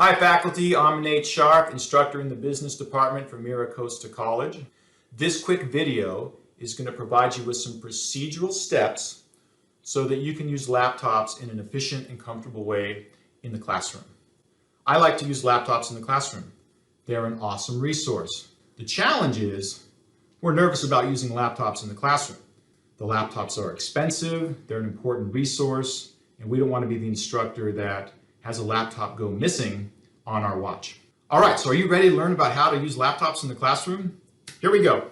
Hi faculty, I'm Nate Sharp, instructor in the business department for MiraCosta College. This quick video is going to provide you with some procedural steps so that you can use laptops in an efficient and comfortable way in the classroom. I like to use laptops in the classroom. They're an awesome resource. The challenge is we're nervous about using laptops in the classroom. The laptops are expensive, they're an important resource, and we don't want to be the instructor that has a laptop go missing on our watch. All right, so are you ready to learn about how to use laptops in the classroom? Here we go.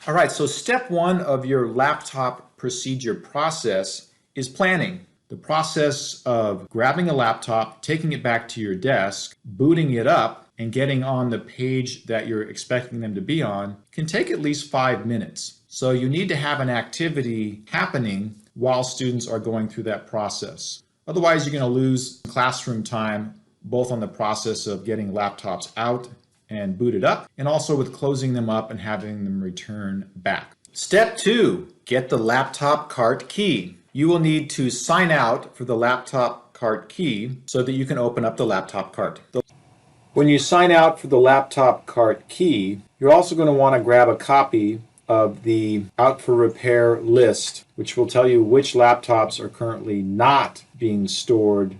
All right, so step one of your laptop procedure process is planning. The process of grabbing a laptop, taking it back to your desk, booting it up, and getting on the page that you're expecting them to be on can take at least 5 minutes. So you need to have an activity happening while students are going through that process. Otherwise, you're going to lose classroom time, both on the process of getting laptops out and booted up, and also with closing them up and having them return back. Step two, get the laptop cart key. You will need to sign out for the laptop cart key so that you can open up the laptop cart. When you sign out for the laptop cart key, you're also going to want to grab a copy of the out for repair list, which will tell you which laptops are currently not being stored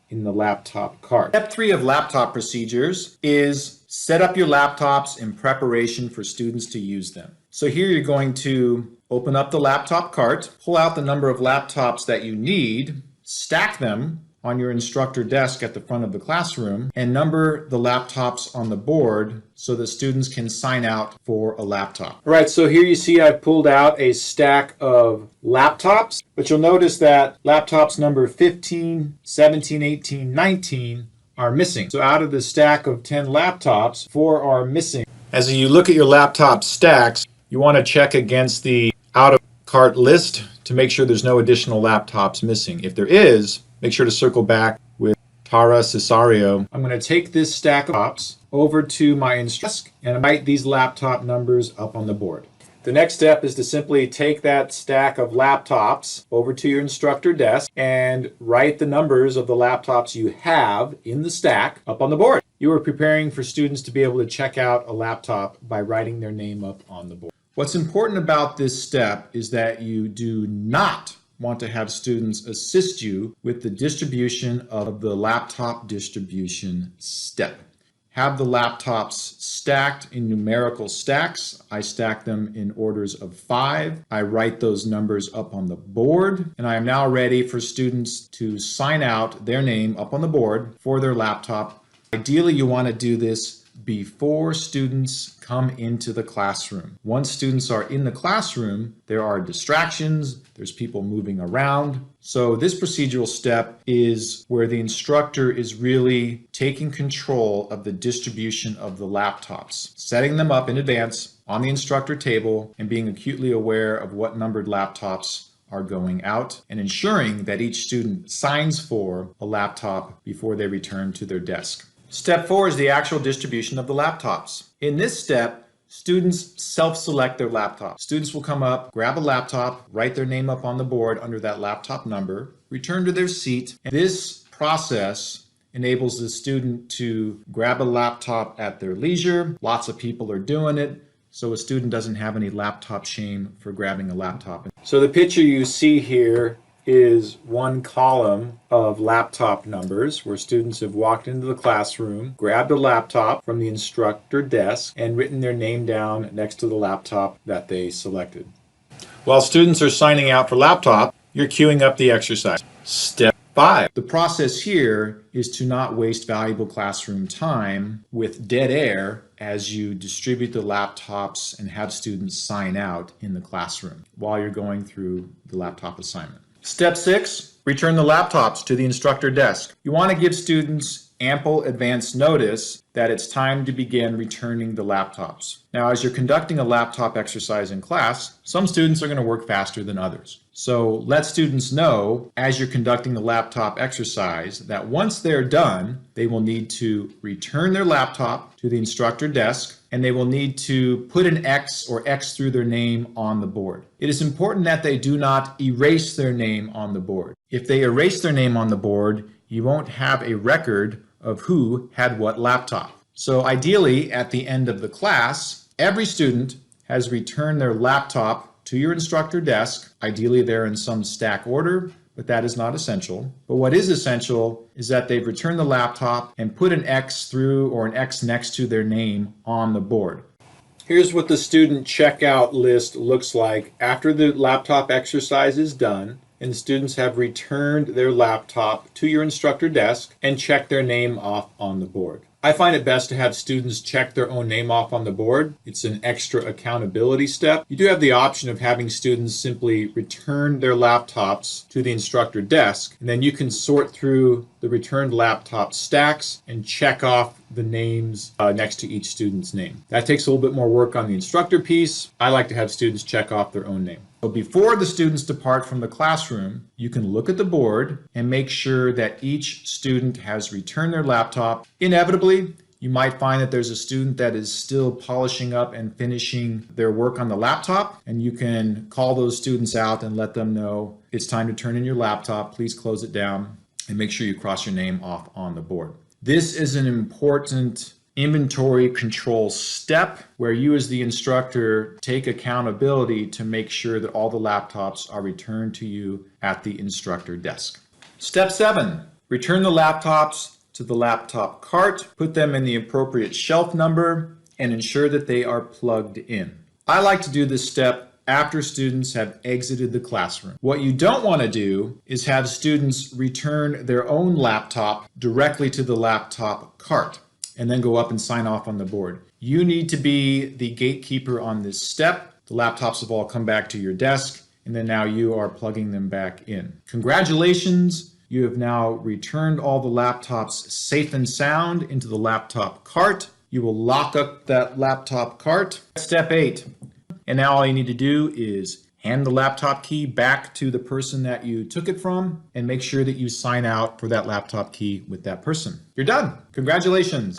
in the laptop cart. Step three of laptop procedures is set up your laptops in preparation for students to use them. So here you're going to open up the laptop cart, pull out the number of laptops that you need, stack them on your instructor desk at the front of the classroom, and number the laptops on the board so that students can sign out for a laptop. All right, so here you see I've pulled out a stack of laptops, but you'll notice that laptops number 15, 17, 18, 19 are missing. So out of the stack of 10 laptops, 4 are missing. As you look at your laptop stacks, you want to check against the out of cart list to make sure there's no additional laptops missing. If there is, make sure to circle back with Tara Cesario. I'm going to take this stack of laptops over to my desk and write these laptop numbers up on the board. The next step is to simply take that stack of laptops over to your instructor desk and write the numbers of the laptops you have in the stack up on the board. You are preparing for students to be able to check out a laptop by writing their name up on the board. What's important about this step is that you do not want to have students assist you with the distribution of the laptop distribution step. Have the laptops stacked in numerical stacks. I stack them in orders of 5. I write those numbers up on the board, and I am now ready for students to sign out their name up on the board for their laptop. Ideally, you want to do this before students come into the classroom. Once students are in the classroom, there are distractions, there's people moving around. So this procedural step is where the instructor is really taking control of the distribution of the laptops, setting them up in advance on the instructor table and being acutely aware of what numbered laptops are going out and ensuring that each student signs for a laptop before they return to their desk. Step 4 is the actual distribution of the laptops. In this step, students self-select their laptop. Students will come up, grab a laptop, write their name up on the board under that laptop number, return to their seat. And this process enables the student to grab a laptop at their leisure. Lots of people are doing it, so a student doesn't have any laptop shame for grabbing a laptop. So the picture you see here is one column of laptop numbers where students have walked into the classroom, grabbed a laptop from the instructor desk, and written their name down next to the laptop that they selected. While students are signing out for laptop, you're queuing up the exercise. Step 5. The process here is to not waste valuable classroom time with dead air as you distribute the laptops and have students sign out in the classroom while you're going through the laptop assignment. Step 6, return the laptops to the instructor desk. You want to give students ample advance notice that it's time to begin returning the laptops. Now, as you're conducting a laptop exercise in class, some students are going to work faster than others. So let students know as you're conducting the laptop exercise that once they're done, they will need to return their laptop to the instructor desk and they will need to put an X or X through their name on the board. It is important that they do not erase their name on the board. If they erase their name on the board, you won't have a record of who had what laptop. So ideally, at the end of the class, every student has returned their laptop to your instructor desk. Ideally, they're in some stack order, but that is not essential. But what is essential is that they've returned the laptop and put an X through or an X next to their name on the board. Here's what the student checkout list looks like after the laptop exercise is done and the students have returned their laptop to your instructor desk and checked their name off on the board. I find it best to have students check their own name off on the board. It's an extra accountability step. You do have the option of having students simply return their laptops to the instructor desk, and then you can sort through the returned laptop stacks and check off the names next to each student's name. That takes a little bit more work on the instructor piece. I like to have students check off their own name. So before the students depart from the classroom, you can look at the board and make sure that each student has returned their laptop. Inevitably, you might find that there's a student that is still polishing up and finishing their work on the laptop, and you can call those students out and let them know it's time to turn in your laptop. Please close it down and make sure you cross your name off on the board. This is an important inventory control step where you as the instructor take accountability to make sure that all the laptops are returned to you at the instructor desk. Step 7, return the laptops to the laptop cart, put them in the appropriate shelf number, and ensure that they are plugged in. I like to do this step after students have exited the classroom. What you don't want to do is have students return their own laptop directly to the laptop cart and then go up and sign off on the board. You need to be the gatekeeper on this step. The laptops have all come back to your desk, and then now you are plugging them back in. Congratulations, you have now returned all the laptops safe and sound into the laptop cart. You will lock up that laptop cart. Step 8, and now all you need to do is hand the laptop key back to the person that you took it from and make sure that you sign out for that laptop key with that person. You're done. Congratulations.